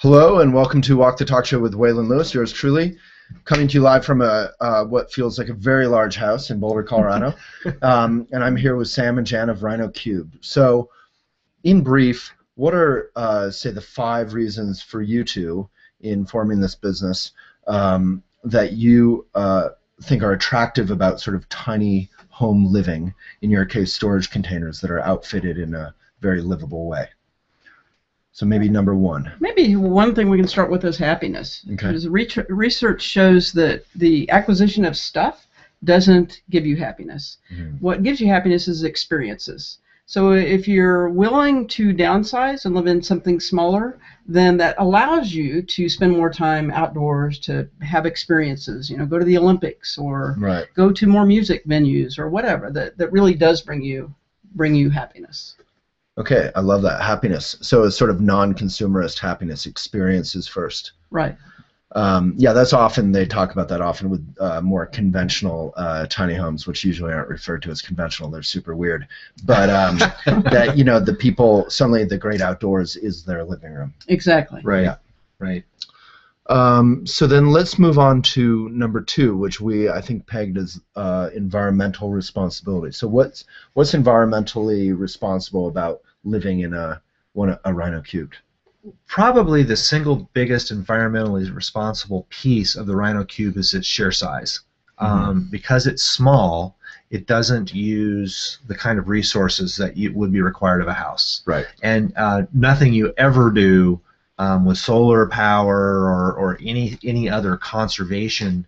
Hello and welcome to Walk the Talk Show with Waylon Lewis, yours truly, coming to you live from what feels like a very large house in Boulder, Colorado. And I'm here with Sam and Jan of Rhino Cubed. So, in brief, what are, say, the 5 reasons for you two in forming this business that you think are attractive about sort of tiny home living, in your case, storage containers that are outfitted in a very livable way? So maybe number 1. Maybe one thing we can start with is happiness. Okay. Because research shows that the acquisition of stuff doesn't give you happiness. Mm-hmm. What gives you happiness is experiences. So if you're willing to downsize and live in something smaller, then that allows you to spend more time outdoors, to have experiences, you know, go to the Olympics or go to more music venues or whatever that really does bring you happiness. Okay, I love that. Happiness. So it's sort of non-consumerist happiness, experiences first. Right. Yeah, that's often, they talk about that often with more conventional tiny homes, which usually aren't referred to as conventional. They're super weird. But that, you know, the people, suddenly the great outdoors is their living room. Exactly. Right. Yeah. Right. So then let's move on to number 2, which I think pegged as environmental responsibility. So what's environmentally responsible about living in a Rhino Cubed? Probably the single biggest environmentally responsible piece of the Rhino Cube is its sheer size. Because it's small, it doesn't use the kind of resources that would be required of a house. Right. And nothing you ever do with solar power or any other conservation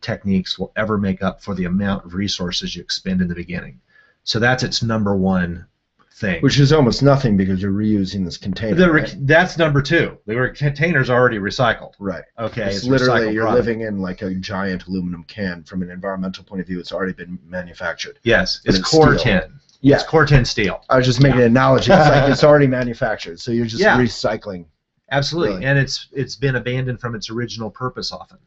techniques will ever make up for the amount of resources you expend in the beginning. So that's its number 1 thing. Which is almost nothing because you're reusing this container. Right? That's number 2. The container's already recycled. Right. Okay. It's literally you're living in like a giant aluminum can. From an environmental point of view, it's already been manufactured. Yes. It's core tin. Yeah. It's core tin steel. I was just making an analogy. It's like it's already manufactured, so you're just recycling. Absolutely. Really. And it's been abandoned from its original purpose often.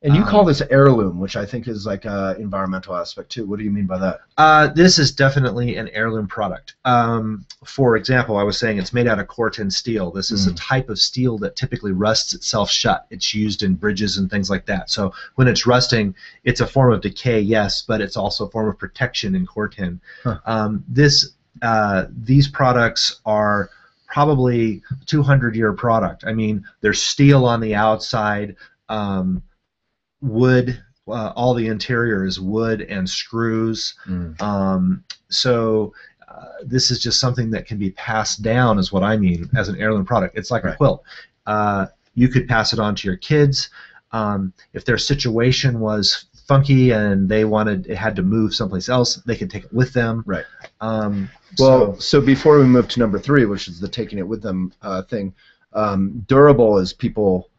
And you call this heirloom, which I think is like an environmental aspect too. What do you mean by that? This is definitely an heirloom product. For example, I was saying it's made out of core tin steel. This is a type of steel that typically rusts itself shut. It's used in bridges and things like that. So when it's rusting, it's a form of decay, yes, but it's also a form of protection in core tin. These products are probably a 200-year product. I mean, there's steel on the outside. Wood, all the interior is wood and screws. So this is just something that can be passed down, is what I mean, as an heirloom product. It's like a quilt. You could pass it on to your kids. If their situation was funky and they had to move someplace else, they could take it with them. Right. So before we move to number 3, which is the taking it with them thing, durable, as people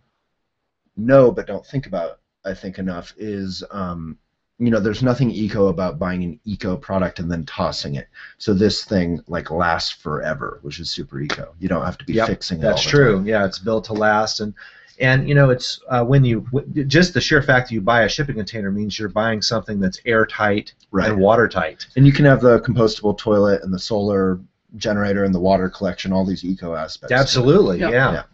know but don't think about, I think, enough, is you know, there's nothing eco about buying an eco product and then tossing it. So this thing like lasts forever, which is super eco. You don't have to be fixing it all the time. That's true. Yeah, it's built to last, and you know, it's just the sheer fact that you buy a shipping container means you're buying something that's airtight and watertight. And you can have the compostable toilet and the solar generator and the water collection, all these eco aspects. Absolutely. Yeah.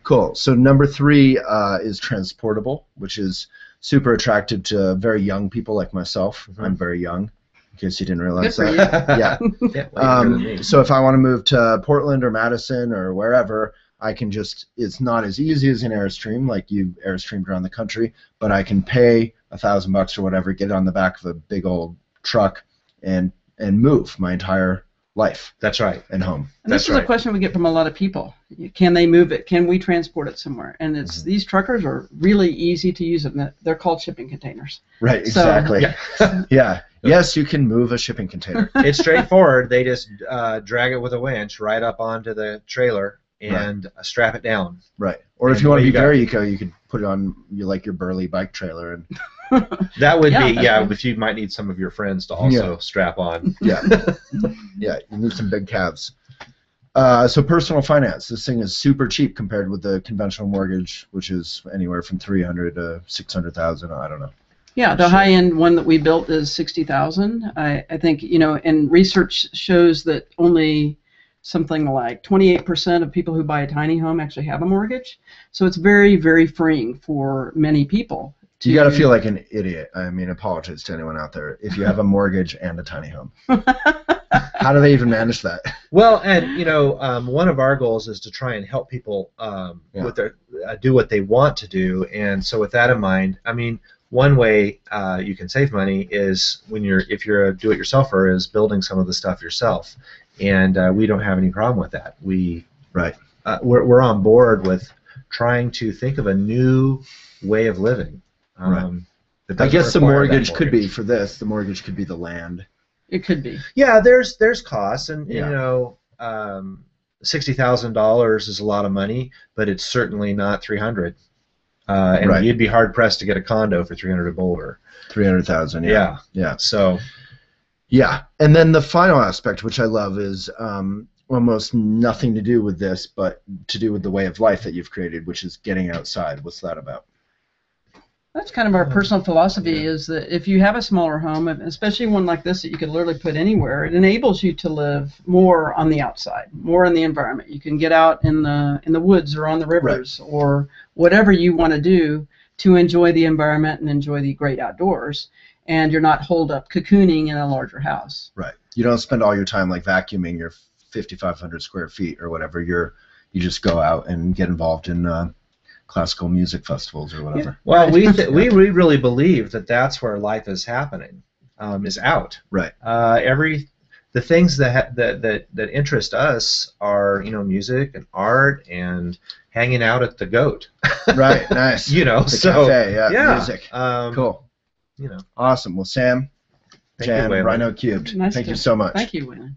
Cool. So number 3 is transportable, which is super attractive to very young people like myself. I'm very young, in case you didn't realize that. So if I want to move to Portland or Madison or wherever, I can just, it's not as easy as an Airstream, like you've Airstreamed around the country, but I can pay $1,000 or whatever, get it on the back of a big old truck and move my entire life. That's right. And home. And this is a question we get from a lot of people. Can they move it? Can we transport it somewhere? And it's these truckers are really easy to use, and they're called shipping containers. Right, exactly. Yes, you can move a shipping container. It's straightforward. They just drag it with a winch right up onto the trailer and strap it down. Right. Or if you want to be very eco, you could put it on your burly bike trailer and that would be if you might need some of your friends to also strap on. Yeah, you need some big calves. So personal finance, this thing is super cheap compared with the conventional mortgage, which is anywhere from $300,000 to $600,000. I don't know. Yeah, the high-end one that we built is $60,000. I think, you know, and research shows that only something like 28% of people who buy a tiny home actually have a mortgage. So it's very, very freeing for many people. You got to feel like an idiot. I mean, apologies to anyone out there if you have a mortgage and a tiny home. How do they even manage that? Well, and one of our goals is to try and help people with their do what they want to do. And so, with that in mind, I mean, one way you can save money is if you're a do-it-yourselfer, is building some of the stuff yourself. And we don't have any problem with that. We're on board with trying to think of a new way of living. I guess the mortgage could be for this. The mortgage could be the land. It could be. Yeah, there's costs, and $60,000 is a lot of money, but it's certainly not $300,000. And you'd be hard pressed to get a condo for $300,000 in Boulder. $300,000. Yeah. So. Yeah, and then the final aspect, which I love, is almost nothing to do with this, but to do with the way of life that you've created, which is getting outside. What's that about? That's kind of our personal philosophy, is that if you have a smaller home, especially one like this that you could literally put anywhere, it enables you to live more on the outside, more in the environment. You can get out in the woods or on the rivers or whatever you want to do to enjoy the environment and enjoy the great outdoors, and you're not holed up cocooning in a larger house. Right. You don't spend all your time like vacuuming your 5,500 square feet or whatever. You just go out and get involved in classical music festivals or whatever. Yeah. Well, we really believe that that's where life is happening, is out. Right. The things that interest us are music and art and hanging out at the Goat. Right. Nice. The cafe. Yeah. Music. Cool. you know. Awesome. Well, Sam, Thank you, Jan, Waylon. Rhino Cubed. Nice Thank you to- so much. Thank you, Waylon.